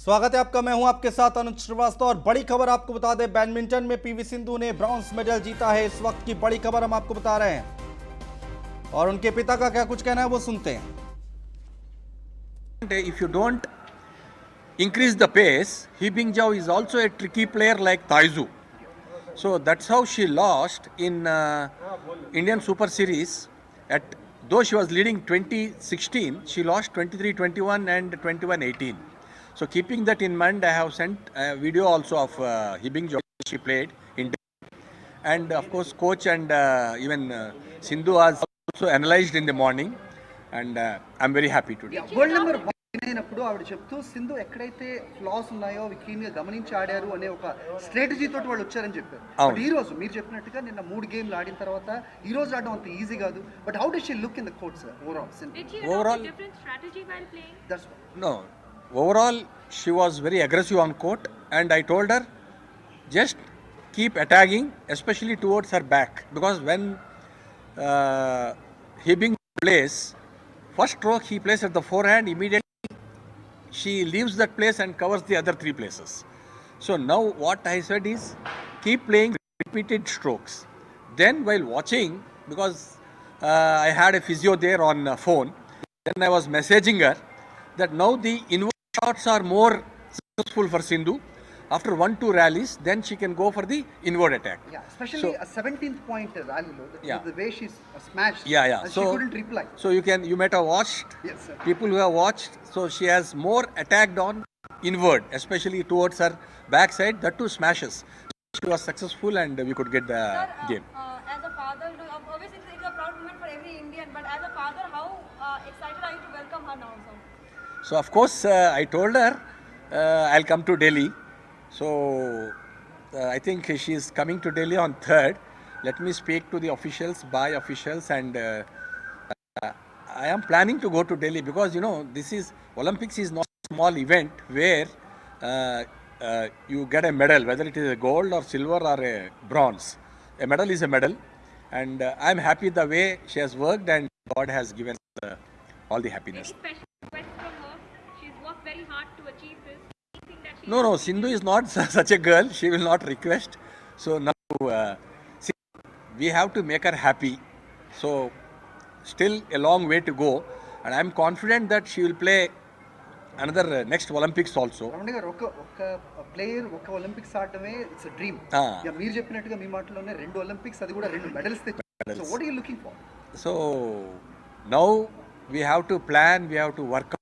स्वागत है आपका। मैं हूं आपके साथ अनुज श्रीवास्तव और बड़ी खबर आपको बता दें, बैडमिंटन में पीवी सिंधु ने ब्रॉन्ज मेडल जीता है। इस वक्त की बड़ी खबर हम आपको बता रहे हैं और उनके पिता का क्या कुछ कहना है वो सुनते हैं। If you don't increase the pace, He Bingjiao is also a tricky player like Taizu. So that's how she lost in Indian Super Series. Though she was leading 2016, she lost 23-21 and 21-18. So keeping that in mind, I have sent a video also of He Bingjiao she played in Delhi. And of course, coach and even Sindhu was also analyzed in the morning, and I'm very happy today. World number 1 అయినప్పుడు ఆవిడ చెప్తూ సింధు ఎక్కడైతే floss ఉన్నాయో అవి clean గా గమనించి ఆడారు అనే ఒక స్ట్రాటజీ తోటి వాళ్ళు వచ్చారని చెప్పారు. బట్ ఈ రోజు మీరు చెప్పినట్టుగా నిన్న 3 గేమ్లు ఆడిన తర్వాత ఈ రోజు ఆడడం అంత ఈజీ కాదు. But how does she look in the court sir overall Sindhu? Did she Overall- adopt a different strategy while playing? That's No, overall she was very aggressive on court, and I told her just keep attacking, especially towards her back, because when Hibbing plays first stroke, he plays at the forehand. Immediately she leaves that place and covers the other 3 places. So now what I said is keep playing repeated strokes. Then while watching, because I had a physio there on phone, then I was messaging her that now the inward shots are more successful for Sindhu. After 1-2 rallies, then she can go for the inward attack. Yeah especially 17th point ర్యాలీలో Yeah. The way she smashed Yeah. She So couldn't reply. you might have watched. Yes, sir. People who have watched, so she has more attacked on inward, especially towards her backside. That too smashes. She was successful, and we could get the game. As a father, obviously it's a proud moment for every Indian. But as a father, how excited are you to welcome her now, sir? So of course I told her I'll come to Delhi. So I think she is coming to Delhi on 3rd. Let me speak to the officials, by officials, and I am planning to go to Delhi because this is Olympics is not a small event where you get a medal, whether it is a gold or silver or a bronze. A medal is a medal, and I am happy the way she has worked, and God has given all the happiness. Any special request from her? She's worked very hard to achieve this. Anything that she No, Sindhu is not such a girl. She will not request. So now see, we have to make her happy. So still a long way to go, and I am confident that she will play another next Olympics also. Ramana garu ఒక player ఒక Olympics ఆడటమే it's dream. Ah. Yeah మీరు చెప్పినట్టుగా మీ మాటలోనే 2 Olympics, అది కూడా 2 medals తెచ్చారు. So what are you looking for? So now we have to plan. We have to work.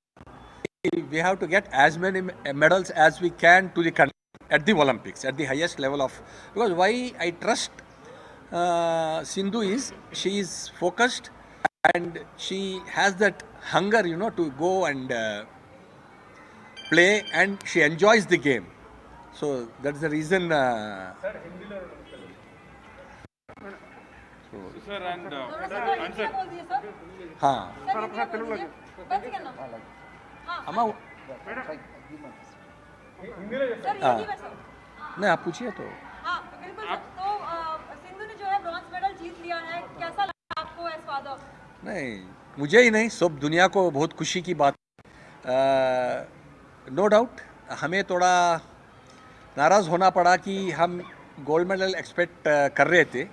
We have to get as many medals as we can to the country at the Olympics, at the highest level of. Because why I trust Sindhu is she is focused and she has that hunger, to go and play, and she enjoys the game. So that's the reason. Sir, and answer. बोल दिए sir. हाँ sir Hindi बोल दीजिए. बस करना. हाँ. अम्मा sir Hindi में सर. नहीं, आप पूछिए तो. हाँ बिल्कुल सर. तो सिंधु ने जो है ब्रॉन्ज मेडल जीत लिया है. कैसा लगा आपको एज फादर? नहीं, मुझे ही नहीं, सब दुनिया को बहुत खुशी की बात. नो डाउट हमें थोड़ा नाराज़ होना पड़ा कि हम गोल्ड मेडल एक्सपेक्ट कर रहे थे.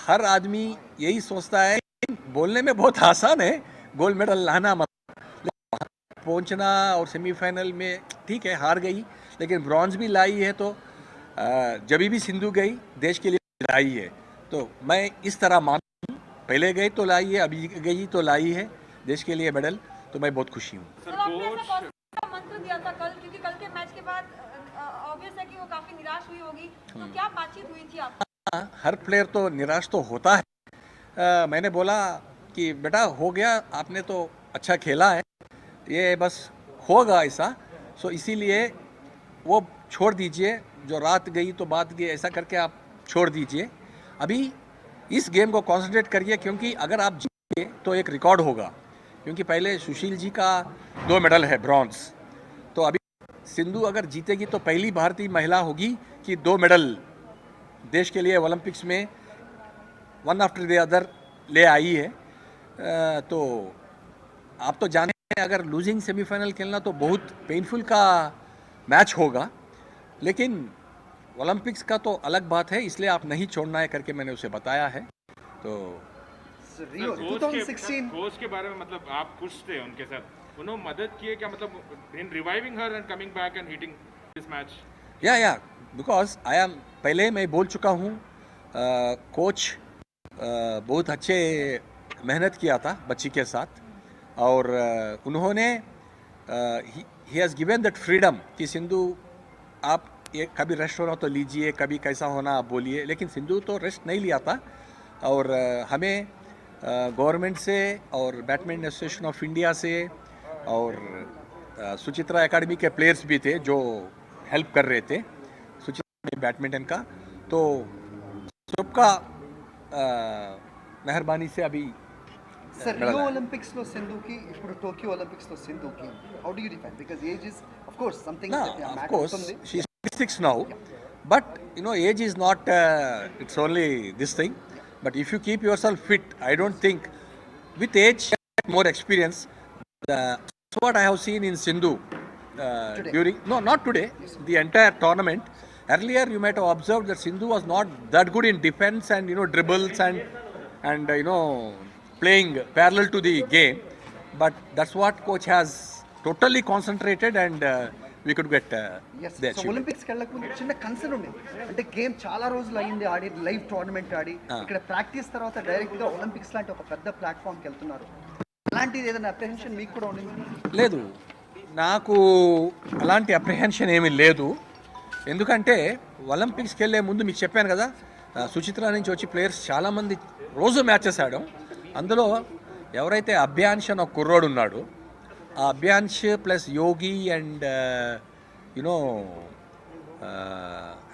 हर आदमी यही सोचता है, बोलने में बहुत आसान है गोल्ड मेडल लाना, पहुंचना और सेमीफाइनल में ठीक है हार गई, लेकिन ब्रॉन्ज भी लाई है. तो जब भी सिंधु गई देश के लिए लाई है. तो मैं इस तरह मानता हूँ, पहले गई तो लाई है, अभी गई तो लाई है देश के लिए मेडल. तो मैं बहुत खुशी हूँ. सर आपने ऐसा कौन सा मंत्र दिया था कल, क्योंकि कल के मैच के बाद ऑब्वियस है कि वो काफी निराश हुई होगी. तो क्या बातचीत हुई थी आप? हर प्लेयर तो निराश तो होता है. मैंने बोला कि बेटा हो गया, आपने तो अच्छा खेला है, ये बस होगा ऐसा. सो इसीलिए वो छोड़ दीजिए, जो रात गई तो बात गई, ऐसा करके आप छोड़ दीजिए. अभी इस गेम को कंसंट्रेट करिए, क्योंकि अगर आप जीते तो एक रिकॉर्ड होगा, क्योंकि पहले सुशील जी का 2 मेडल है ब्रॉन्ज. तो अभी सिंधु अगर जीतेगी तो पहली भारतीय महिला होगी कि 2 मेडल देश के लिए ओलंपिक्स में वन आफ्टर द अदर ले आई है. तो आप तो जाने अगर लूजिंग सेमीफाइनल खेलना तो बहुत पेनफुल का मैच होगा, लेकिन ओलंपिक्स का तो अलग बात है, इसलिए आप नहीं छोड़ना है करके मैंने उसे बताया है। तो रियो 2016 कोच के बारे में मतलब आप खुश थे उनके साथ, उन्होंने मदद की है क्या, मतलब in reviving her and coming back and hitting this match? या बिकॉज आई एम, पहले मैं बोल चुका हूँ, कोच बहुत अच्छे मेहनत किया था बच्ची के साथ, और उन्होंने he has given that freedom कि सिंधु आप ये कभी रेस्ट होना तो लीजिए, कभी कैसा होना आप बोलिए, लेकिन सिंधु तो रेस्ट नहीं लिया था। और हमें गवर्नमेंट से और बैडमिंटन एसोसिएशन ऑफ इंडिया से और सुचित्रा एकेडमी के प्लेयर्स भी थे जो हेल्प कर रहे थे सुचित्रा बैडमिंटन का, तो सबका मेहरबानी से अभी సార్ రియో ఒలింపిక్స్ లో సింధుకి ఇప్పుడు టోక్యో ఒలింపిక్స్ లో సింధుకి how do you define because age is of course something No, that of matter course, అవుతుంది. she's 26 now, but age is not, it's only this thing. But if you keep yourself fit, I don't think, with age, more experience. That's what I have seen in Sindhu during, no, not today, the entire tournament. Earlier, you might have observed that Sindhu was not that good in defense and, dribbles and playing parallel to the game. But that's what coach has totally concentrated, and we could get the so achievement. Olympics వెళ్ళక ముందు చిన్న concern ఉంది, అంటే game చాలా రోజులు అయ్యింది ఆడి, live tournament ఆడి ఇక్కడ practice తర్వాత డైరెక్ట్ గా ఒలింపిక్స్ లాంటి ఒక పెద్ద ప్లాట్ఫామ్ కి వెళ్తున్నారు, అలాంటిది ఏదైనా అప్రిహెన్షన్ మీకు కూడా ఉండింది? లేదు, నాకు అలాంటి అప్రిహెన్షన్ ఏమీ లేదు. ఎందుకంటే ఒలింపిక్స్కి వెళ్ళే ముందు మీకు చెప్పాను కదా, సుచిత్ర నుంచి వచ్చి ప్లేయర్స్ చాలామంది రోజు మ్యాచెస్ ఆడాం. అందులో ఎవరైతే అభ్యాన్ష్ అని ఒక కుర్రోడు ఉన్నాడు, ఆ Abhyansh plus Yogi and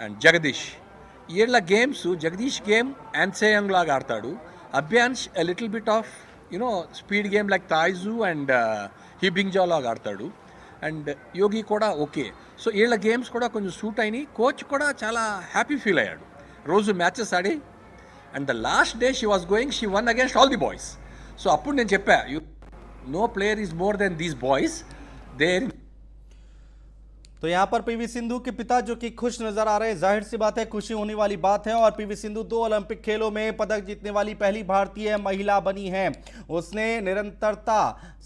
and Jagadish, వీళ్ళ గేమ్స్, జగదీష్ గేమ్ యాన్సేయంగ్ లాగా ఆడతాడు, Abhyansh a little bit of speed game like Tai Tzu and He Bingjiao లాగా ఆడతాడు, అండ్ యోగి కూడా ఓకే. సో వీళ్ళ గేమ్స్ కూడా కొంచెం సూట్ అయినాయి. కోచ్ కూడా చాలా హ్యాపీ ఫీల్ అయ్యాడు రోజు matches Audi. And the last day she was going, she won against all the boys. So అప్పుడు నేను చెప్పా, no player is more than these boys. They're तो यहाँ पर पीवी सिंधु के पिता जो कि खुश नजर आ रहे हैं, जाहिर सी बात है खुशी होने वाली बात है। और पीवी सिंधु 2 ओलंपिक खेलों में पदक जीतने वाली पहली भारतीय महिला बनी है। उसने निरंतरता,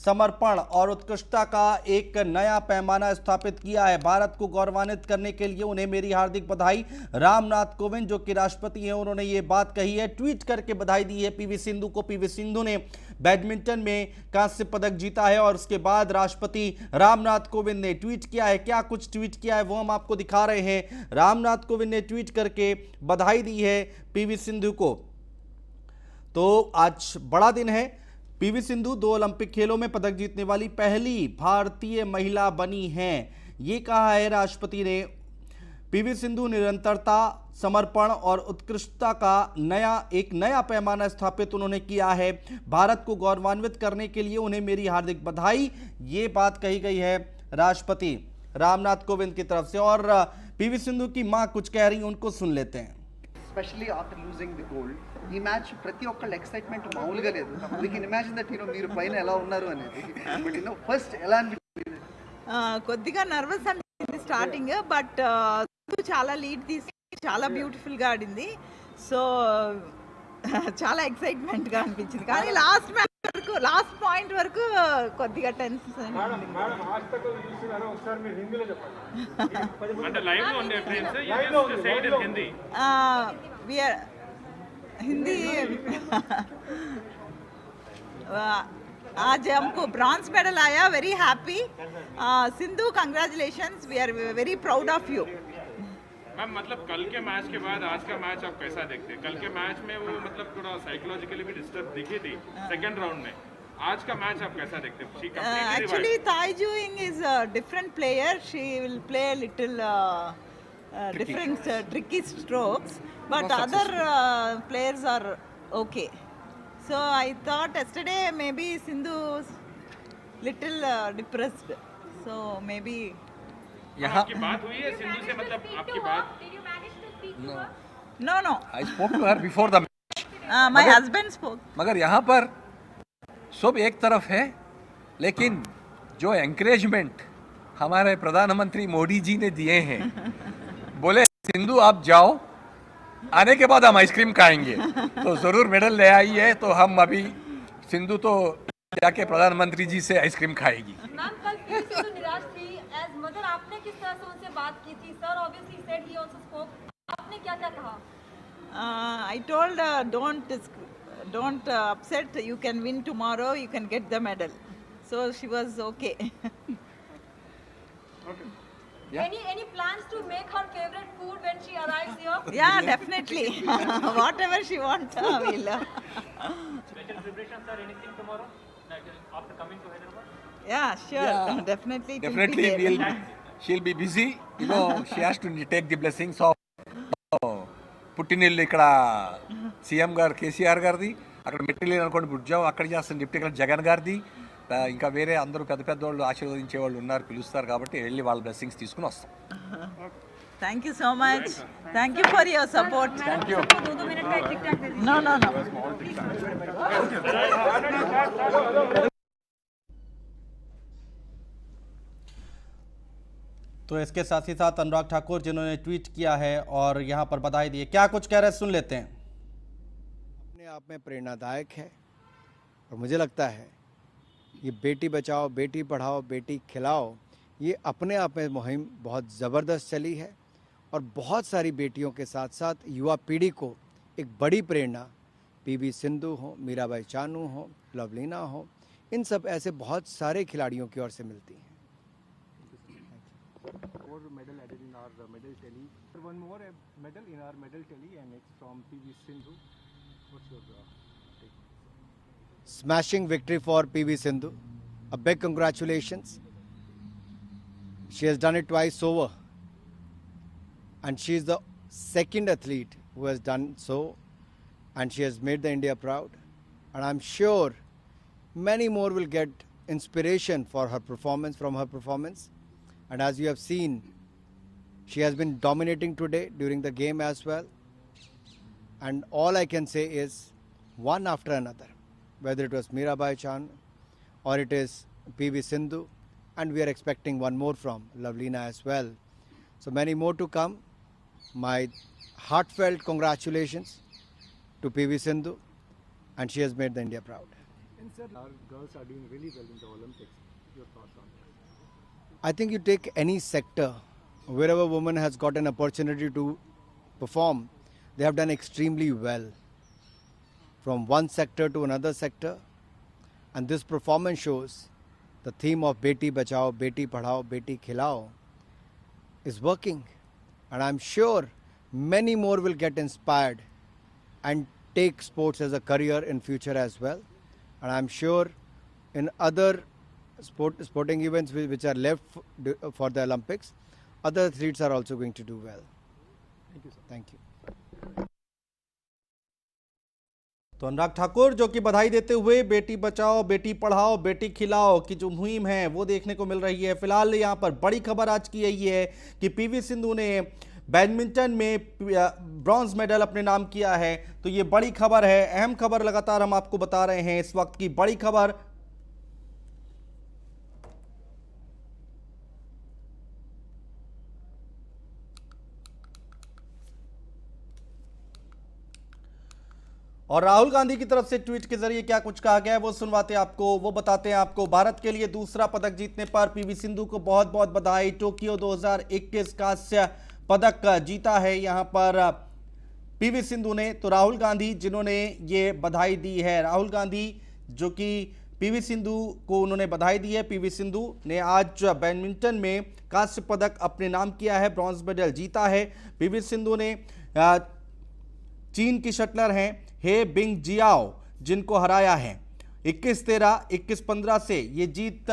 समर्पण और उत्कृष्टता का एक नया पैमाना स्थापित किया है। भारत को गौरवान्वित करने के लिए उन्हें मेरी हार्दिक बधाई। रामनाथ कोविंद जो कि राष्ट्रपति हैं, उन्होंने ये बात कही है, ट्वीट करके बधाई दी है पीवी सिंधु को। पीवी सिंधु ने बैडमिंटन में कांस्य पदक जीता है और उसके बाद राष्ट्रपति रामनाथ कोविंद ने ट्वीट किया है। क्या कुछ ट्वीट किया है वो हम आपको दिखा रहे हैं। रामनाथ कोविंद ने ट्वीट करके बधाई दी है पीवी सिंधु को। तो आज बड़ा दिन है। पीवी सिंधु 2 ओलंपिक खेलों में पदक जीतने वाली पहली भारतीय महिला बनी हैं, ये कहा है राष्ट्रपति ने। पीवी सिंधु निरंतरता, समर्पण और उत्कृष्टता का एक नया पैमाना स्थापित उन्होंने किया है। भारत को गौरवान्वित करने के लिए उन्हें मेरी हार्दिक बधाई, ये बात कही गई है राष्ट्रपति रामनाथ कोविंद की तरफ से। और पीवी सिंधु की मां कुछ कह रही हैं, उनको सुन लेते हैं। Specially after losing the gold, ఈ మ్యాచ్ ప్రతి ఒక్కళ్ళ ఎక్సైట్మెంట్ మామూలుగా లేదు. వీ కెన్ ఇమాజిన్ దట్ మీరు పైన ఎలా ఉన్నారు అనేది. బట్ ఫస్ట్ ఎలా అనిపించింది? కొద్దిగా నర్వస్ అనిపించింది స్టార్టింగ్, బట్ చాలా లీడ్ తీసుకుని చాలా బ్యూటిఫుల్గా ఆడింది. సో చాలా ఎక్సైట్మెంట్గా అనిపించింది. కానీ లాస్ట్ మ్యాచ్ వరకు, లాస్ట్ పాయింట్ వరకు కొద్దిగా టెన్షన్. అంటే లైవ్ లో ఉండే friends side in Hindi Hindi आज हमको ब्रॉन्ज मेडल आया, very happy. Sindhu congratulations, we are very proud of you. Ma'am मतलब कल के मैच के बाद आज का मैच आप कैसा देखते हैं? कल के मैच में वो मतलब थोड़ा साइकोलॉजिकली भी डिस्टर्ब दिखी थी सेकंड राउंड में, आज का मैच आप कैसा देखते हैं? Actually Taiju Ying is a different player. She will play a little different tricky strokes, but other players are okay. So I thought yesterday maybe Sindhu's little depressed, so maybe यहाँ आपकी बात हुई है सिंधु से, मतलब आपकी बात? no I spoke to her before the match. my husband spoke. मगर यहाँ पर सब एक तरफ है, लेकिन जो एंकरेजमेंट हमारे प्रधानमंत्री मोदी जी ने दिए हैं, बोले सिंधु आप जाओ, आने के बाद हम आइसक्रीम खाएंगे, तो जरूर मेडल ले आई है। तो हम अभी सिंधु तो जाके प्रधानमंत्री जी से आइसक्रीम खाएगी। मैम कल पीवी सिंधु निराश थी एज मदर, आपने किस तरह से उनसे बात की थी? Sir obviously said he also spoke, आपने क्या क्या कहा? I told don't upset. You can win tomorrow. You can get the medal. So she was okay. Any plans to make her favorite food when she arrives here? Yeah, definitely. Whatever she wants, we'll. Special preparations or anything tomorrow? Like after coming to Hyderabad? Yeah, sure. Yeah. Definitely. it will Definitely be there. she'll be busy. You know, she has to take the blessings of పుట్టినిల్లు ఇక్కడ CM గారు కేసీఆర్ గారిది, అక్కడ మెట్టిల్లు అనుకోండి బుడ్జాం అక్కడ చేస్తాను deputy collector Jagan గారిది, ఇంకా వేరే అందరూ పెద్ద పెద్ద వాళ్ళు ఆశీర్వదించే వాళ్ళు ఉన్నారు, పిలుస్తారు కాబట్టి వెళ్ళి వాళ్ళ బ్లెస్సింగ్స్ తీసుకుని వస్తాం. Thank you so much. Thank you for your support. Thank you. 2 minute का एक टिक टैक दे दीजिए। No. तो इसके साथ ही साथ अनुराग ठाकुर जिन्होंने ट्वीट किया है और यहाँ पर बधाई दी है, क्या कुछ कह रहे हैं सुन लेते हैं। अपने आप में प्रेरणादायक है और मुझे लगता है ये बेटी बचाओ बेटी पढ़ाओ बेटी खिलाओ, ये अपने आप में मुहिम बहुत ज़बरदस्त चली है और बहुत सारी बेटियों के साथ साथ युवा पीढ़ी को एक बड़ी प्रेरणा पीवी सिंधु हो, मीराबाई चानू हो, लवलीना हो, इन सब ऐसे बहुत सारे खिलाड़ियों की ओर से मिलती हैं। More medal added in our medal tally. One more medal in our medal tally, and it's from PV Sindhu. What's your take? Smashing victory for PV Sindhu. A big congratulations. She has done it twice over, and she is the second athlete who has done so, and she has made the India proud. And I'm sure many more will get inspiration for her performance from her performance. And as you have seen, she has been dominating today during the game as well. And all I can say is one after another, whether it was Mirabai Chan or it is PV Sindhu, and we are expecting one more from Lavlina as well. So many more to come. My heartfelt congratulations to PV Sindhu, and she has made the India proud. And sir, our girls are doing really well in the Olympics. Your thoughts on that? I think you take any sector, wherever women has got an opportunity to perform, they have done extremely well. From one sector to another sector, and this performance shows the theme of Beti Bachao, Beti Padhao, Beti Khilao is working. And I'm sure many more will get inspired and take sports as a career in future as well. And I'm sure in other sporting events which are left for the Olympics, other athletes are also going to do well. Thank you, sir. Thank you. तो अनुराग ठाकुर जो कि बधाई देते हुए बेटी बचाओ बेटी पढ़ाओ बेटी खिलाओ की जो मुहिम है वो देखने को मिल रही है। फिलहाल यहाँ पर बड़ी खबर आज की यही है कि पीवी सिंधु ने बैडमिंटन में ब्रॉन्ज मेडल अपने नाम किया है। तो ये बड़ी खबर है, अहम खबर लगातार हम आपको बता रहे हैं। इस वक्त की बड़ी खबर और राहुल गांधी की तरफ से ट्वीट के जरिए क्या कुछ कहा गया है वो सुनवाते आपको, वो बताते हैं आपको। भारत के लिए दूसरा पदक जीतने पर पीवी सिंधु को बहुत बहुत बधाई। टोक्यो 2021 कांस्य पदक जीता है यहाँ पर पीवी सिंधु ने। तो राहुल गांधी जिन्होंने ये बधाई दी है, राहुल गांधी जो कि पीवी सिंधु को उन्होंने बधाई दी है। पीवी सिंधु ने आज बैडमिंटन में कांस्य पदक अपने नाम किया है, ब्रॉन्ज मेडल जीता है। पीवी सिंधु ने चीन की शटलर हैं हे बिंग जियाओ जिनको हराया है 21-13, 21-15 से ये जीत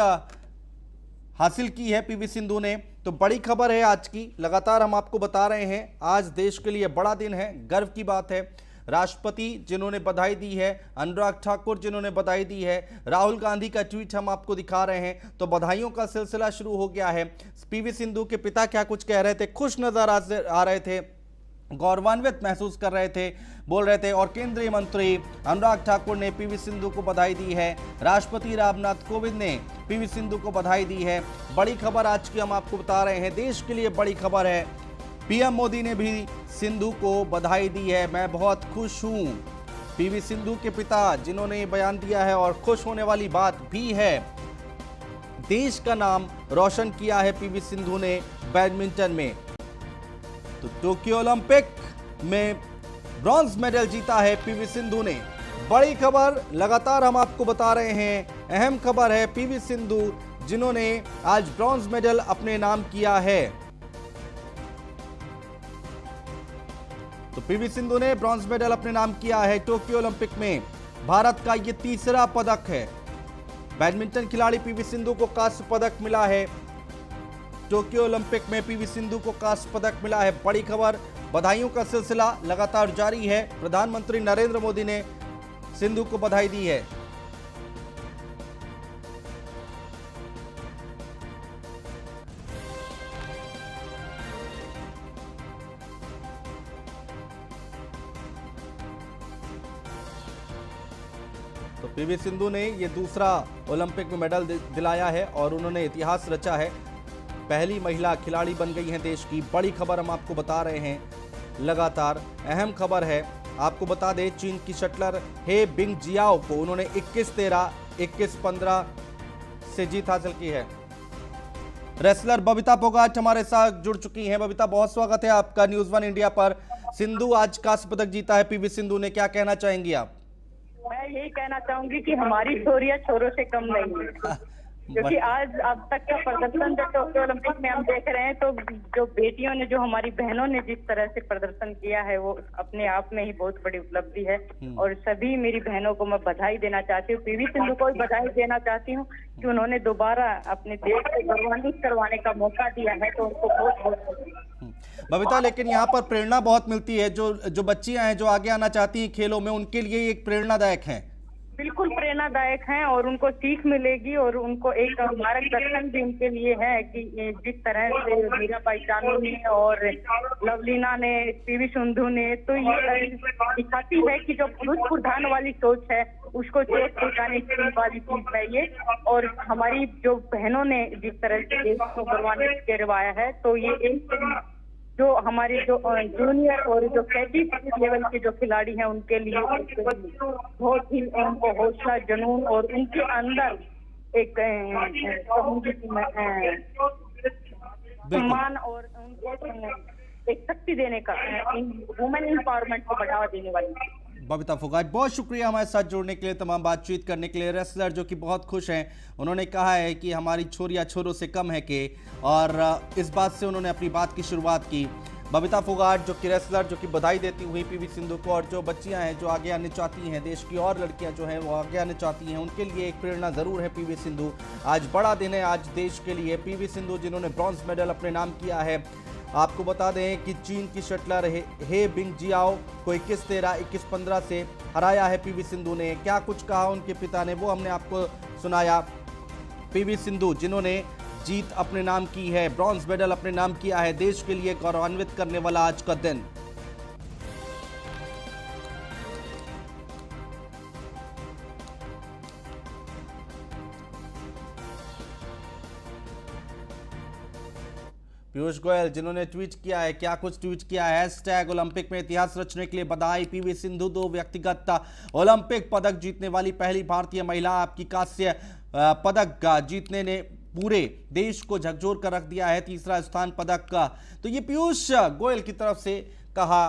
हासिल की है पीवी सिंधु ने। तो बड़ी खबर है आज की, लगातार हम आपको बता रहे हैं। आज देश के लिए बड़ा दिन है, गर्व की बात है। राष्ट्रपति जिन्होंने बधाई दी है, अनुराग ठाकुर जिन्होंने बधाई दी है, राहुल गांधी का ट्वीट हम आपको दिखा रहे हैं। तो बधाइयों का सिलसिला शुरू हो गया है। पीवी सिंधु के पिता क्या कुछ कह रहे थे, खुश नजर आ रहे थे। गौरवान्वित महसूस कर रहे थे, बोल रहे थे। और केंद्रीय मंत्री अनुराग ठाकुर ने पीवी सिंधु को बधाई दी है। राष्ट्रपति रामनाथ कोविंद ने पीवी सिंधु को बधाई दी है। बड़ी खबर आज की हम आपको बता रहे हैं, देश के लिए बड़ी खबर है। पीएम मोदी ने भी सिंधु को बधाई दी है। मैं बहुत खुश हूं। पीवी सिंधु के पिता जिन्होंने ये बयान दिया है, और खुश होने वाली बात भी है, देश का नाम रोशन किया है पीवी सिंधु ने बैडमिंटन में। तो टोक्यो ओलंपिक में ब्रॉन्ज मेडल जीता है पीवी सिंधु ने। बड़ी खबर लगातार हम आपको बता रहे हैं, अहम खबर है। पीवी सिंधु जिन्होंने आज ब्रॉन्ज मेडल अपने नाम किया है। तो पीवी सिंधु ने ब्रॉन्ज मेडल अपने नाम किया है टोक्यो ओलंपिक में। भारत का यह तीसरा पदक है। बैडमिंटन खिलाड़ी पीवी सिंधु को कांस्य पदक मिला है। टोक्यो ओलंपिक में पीवी सिंधु को कांस्य पदक मिला है। बड़ी खबर, बधाइयों का सिलसिला लगातार जारी है। प्रधानमंत्री नरेंद्र मोदी ने सिंधु को बधाई दी है। तो पीवी सिंधु ने ये दूसरा ओलंपिक में मेडल दिलाया है और उन्होंने इतिहास रचा है। पहली महिला खिलाड़ी बन गई हैं देश की। बड़ी खबर हम आपको बता रहे हैं, लगातार अहम खबर है। आपको बता दें, चीन की शटलर हे बिंगजियाओ को उन्होंने 21-13, 21-15 से जीत हासिल की है। रेसलर बबीता फोगाट हमारे साथ जुड़ चुकी हैं। बबीता, बहुत स्वागत है आपका न्यूज़ 1 इंडिया पर। सिंधु आज कांस्य पदक जीता है पीवी सिंधु ने, क्या कहना चाहेंगी आप? मैं यही कहना चाहूंगी कि हमारी छोरियां छोरों से कम नहीं है, क्योंकि आज अब तक का प्रदर्शन जो टोक्यो ओलंपिक में हम देख रहे हैं, तो जो बेटियों ने, जो हमारी बहनों ने जिस तरह से प्रदर्शन किया है, वो अपने आप में ही बहुत बड़ी उपलब्धि है। और सभी मेरी बहनों को मैं बधाई देना चाहती हूँ। पीवी सिंधु को भी बधाई देना चाहती हूँ कि उन्होंने दोबारा अपने देश को गौरवान्वित करवाने का मौका दिया है, तो उनको बहुत बहुत बबीता, लेकिन यहाँ पर प्रेरणा बहुत मिलती है। जो बच्चियां हैं जो आगे आना चाहती हैं खेलों में, उनके लिए एक प्रेरणादायक है। बिल्कुल प्रेरणादायक हैं, और उनको सीख मिलेगी, और उनको एक मार्गदर्शन भी उनके लिए है कि जिस तरह से मीराबाई चानू ने और लवलीना ने, पीवी सिंधु ने, तो ये दिखाती है कि जो पुरुष प्रधान वाली सोच है उसको चोट पहुंचाने की वाली चीज है ये। और हमारी जो बहनों ने जिस तरह से देश को गौरवान्वित करवाया है, तो ये एक जो हमारे जो जूनियर और जो कैटी लेवल के जो खिलाड़ी हैं, उनके लिए बहुत ही उनको हौसला, जुनून और उनके अंदर एक सम्मान और उनको एक शक्ति देने का, वुमेन एम्पावरमेंट को बढ़ावा देने वाली। बबीता फोगाट, बहुत शुक्रिया हमारे साथ जुड़ने के लिए, तमाम बातचीत करने के लिए। रेसलर जो कि बहुत खुश हैं, उन्होंने कहा है कि हमारी छोरियां छोरों से कम है के, और इस बात से उन्होंने अपनी बात की शुरुआत की। बबीता फोगाट जो कि रेसलर, जो कि बधाई देती हुई पीवी सिंधु को, और जो बच्चियां हैं जो आगे आने चाहती हैं, देश की और लड़कियां जो हैं वो आगे आने चाहती हैं, उनके लिए एक प्रेरणा ज़रूर है पीवी सिंधु। आज बड़ा दिन है आज देश के लिए। पीवी सिंधु जिन्होंने ब्रॉन्ज मेडल अपने नाम किया है। आपको बता दें कि चीन की शटलर हे बिंगजियाओ को 21-13, 21-15 से हराया है पीवी सिंधु ने। क्या कुछ कहा उनके पिता ने, वो हमने आपको सुनाया। पीवी सिंधु जिन्होंने जीत अपने नाम की है, ब्रॉन्ज मेडल अपने नाम किया है, देश के लिए गौरवान्वित करने वाला आज का दिन। पीयूष गोयल जिन्होंने ट्वीट किया है, क्या कुछ ट्वीट किया है। हैशटैग ओलंपिक में इतिहास रचने के लिए बधाई। पीवी सिंधु 2 व्यक्तिगत ओलंपिक पदक जीतने वाली पहली भारतीय महिला। आपकी कांस्य पदक जीतने ने पूरे देश को झकझोर कर रख दिया है। तीसरा स्थान पदक का, तो ये पीयूष गोयल की तरफ से कहा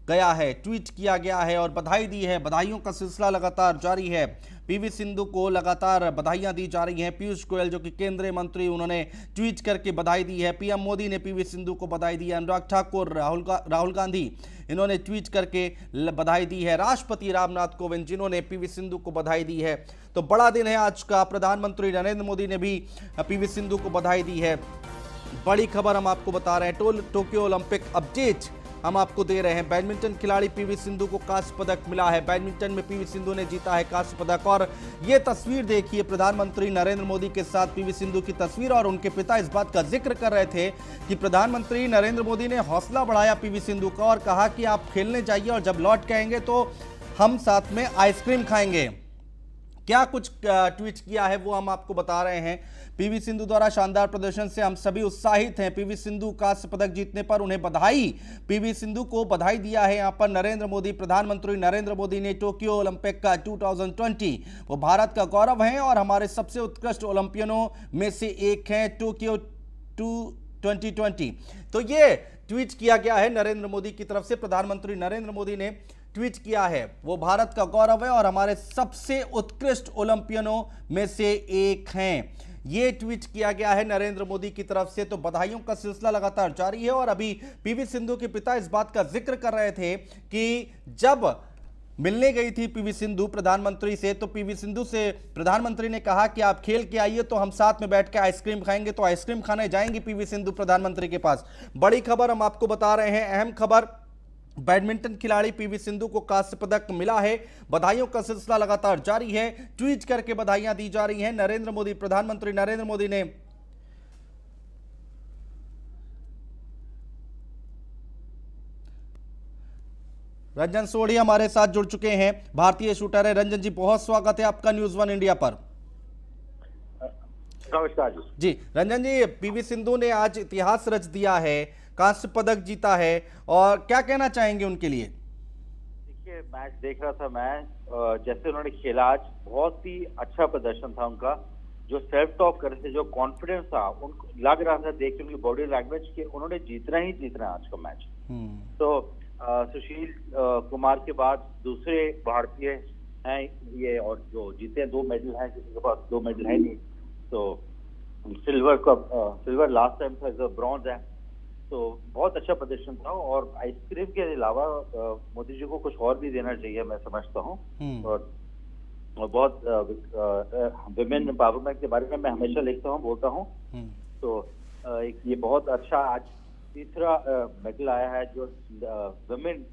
गया है, ट्वीट किया गया है और बधाई दी है। बधाइयों का सिलसिला लगातार जारी है। पीवी सिंधु को लगातार बधाइयां दी जा रही हैं। पीयूष गोयल जो कि केंद्रीय मंत्री, उन्होंने ट्वीट करके बधाई दी है। पीएम मोदी ने पीवी सिंधु को बधाई दी है। अनुराग ठाकुर, राहुल गांधी, इन्होंने ट्वीट करके बधाई दी है। राष्ट्रपति रामनाथ कोविंद जिन्होंने पीवी सिंधु को बधाई दी है। तो बड़ा दिन है आज का। प्रधानमंत्री नरेंद्र मोदी ने भी पीवी सिंधु को बधाई दी है। बड़ी खबर हम आपको बता रहे हैं। टोक्यो ओलंपिक अपडेट हम आपको दे रहे हैं। बैडमिंटन खिलाड़ी पीवी सिंधु को कांस्य पदक मिला है। बैडमिंटन में पीवी सिंधु ने जीता है कांस्य पदक। और ये तस्वीर देखिए, प्रधानमंत्री नरेंद्र मोदी के साथ पीवी सिंधु की तस्वीर, और उनके पिता इस बात का जिक्र कर रहे थे कि प्रधानमंत्री नरेंद्र मोदी ने हौसला बढ़ाया पीवी सिंधु का और कहा कि आप खेलने जाइए और जब लौट के आएंगे तो हम साथ में आइसक्रीम खाएंगे। क्या कुछ ट्वीट किया है वो हम आपको बता रहे हैं। पीवी सिंधु द्वारा शानदार प्रदर्शन से हम सभी उत्साहित हैं। पीवी सिंधु कांस्य पदक जीतने पर उन्हें बधाई। पीवी सिंधु को बधाई दिया है यहाँ पर नरेंद्र मोदी। प्रधानमंत्री नरेंद्र मोदी ने टोक्यो ओलंपिक का 2020 वो भारत का गौरव हैं और हमारे सबसे उत्कृष्ट ओलंपियनों में से एक हैं टोक्यो 2020। तो ये ट्वीट किया गया है नरेंद्र मोदी की तरफ से। प्रधानमंत्री नरेंद्र मोदी ने ट्वीट किया है वो भारत का गौरव है और हमारे सबसे उत्कृष्ट ओलंपियनों में से एक हैं। ये ट्वीट किया गया है नरेंद्र मोदी की तरफ से। तो बधाइयों का सिलसिला लगातार जारी है और अभी पीवी सिंधु के पिता इस बात का जिक्र कर रहे थे कि जब मिलने गई थी पीवी सिंधु प्रधानमंत्री से, तो पीवी सिंधु से प्रधानमंत्री ने कहा कि आप खेल के आइए तो हम साथ में बैठ के आइसक्रीम खाएंगे। तो आइसक्रीम खाने जाएंगी पीवी सिंधु प्रधानमंत्री के पास। बड़ी खबर हम आपको बता रहे हैं, अहम खबर। बैडमिंटन खिलाड़ी पीवी सिंधु को कांस्य पदक मिला है। बधाइयों का सिलसिला लगातार जारी है। ट्वीट करके बधाइयां दी जा रही हैं। नरेंद्र मोदी, प्रधानमंत्री नरेंद्र मोदी ने रंजन सोढ़ी हमारे साथ जुड़ चुके हैं, भारतीय शूटर है। रंजन जी, बहुत स्वागत है आपका न्यूज़ 1 इंडिया पर। नमस्कार जी रंजन जी, पीवी सिंधु ने आज इतिहास रच दिया है, कांस्य पदक जीता है, और क्या कहना चाहेंगे उनके लिए? देखिए, मैच देख रहा था मैं, जैसे उन्होंने खेला आज, बहुत ही अच्छा प्रदर्शन था उनका। जो सेल्फ टॉक कर रहे थे, जो कॉन्फिडेंस था, उनको लग रहा था देख के उनकी बॉडी लैंग्वेज कि उन्होंने जीतना ही जीतना है आज का मैच। तो सुशील कुमार के बाद दूसरे भारतीय हैं ये, और जो जीते हैं 2 मेडल हैं, किसी के पास 2 मेडल है नहीं। तो सिल्वर लास्ट टाइम था, ब्रॉन्ज है। तो बहुत अच्छा प्रदर्शन था और आइसक्रीम के अलावा मोदी जी को कुछ और भी देना चाहिए, मैं समझता हूँ। और बहुत विमेन एम्पावरमेंट के बारे में मैं हमेशा लिखता हूँ, बोलता हूँ। तो ये बहुत अच्छा आज तीसरा मेडल आया है जो विमेन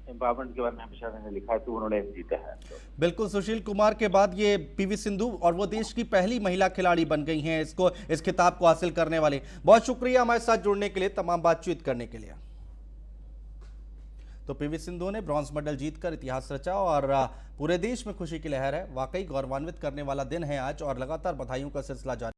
एम्पावरमेंट के बारे में हमेशा मैंने लिखा है, तो उन्होंने जीता है। तो बिल्कुल, सुशील कुमार के बाद ये पीवी सिंधु, और वो देश की पहली महिला खिलाड़ी बन गई हैं इस खिताब को हासिल करने वाले। बहुत शुक्रिया हमारे साथ जुड़ने के लिए, तमाम बातचीत करने के लिए। तो पीवी सिंधु ने ब्रॉन्ज मेडल जीतकर इतिहास रचा और पूरे देश में खुशी की लहर है। वाकई गौरवान्वित करने वाला दिन है आज और लगातार बधाइयों का सिलसिला जारी।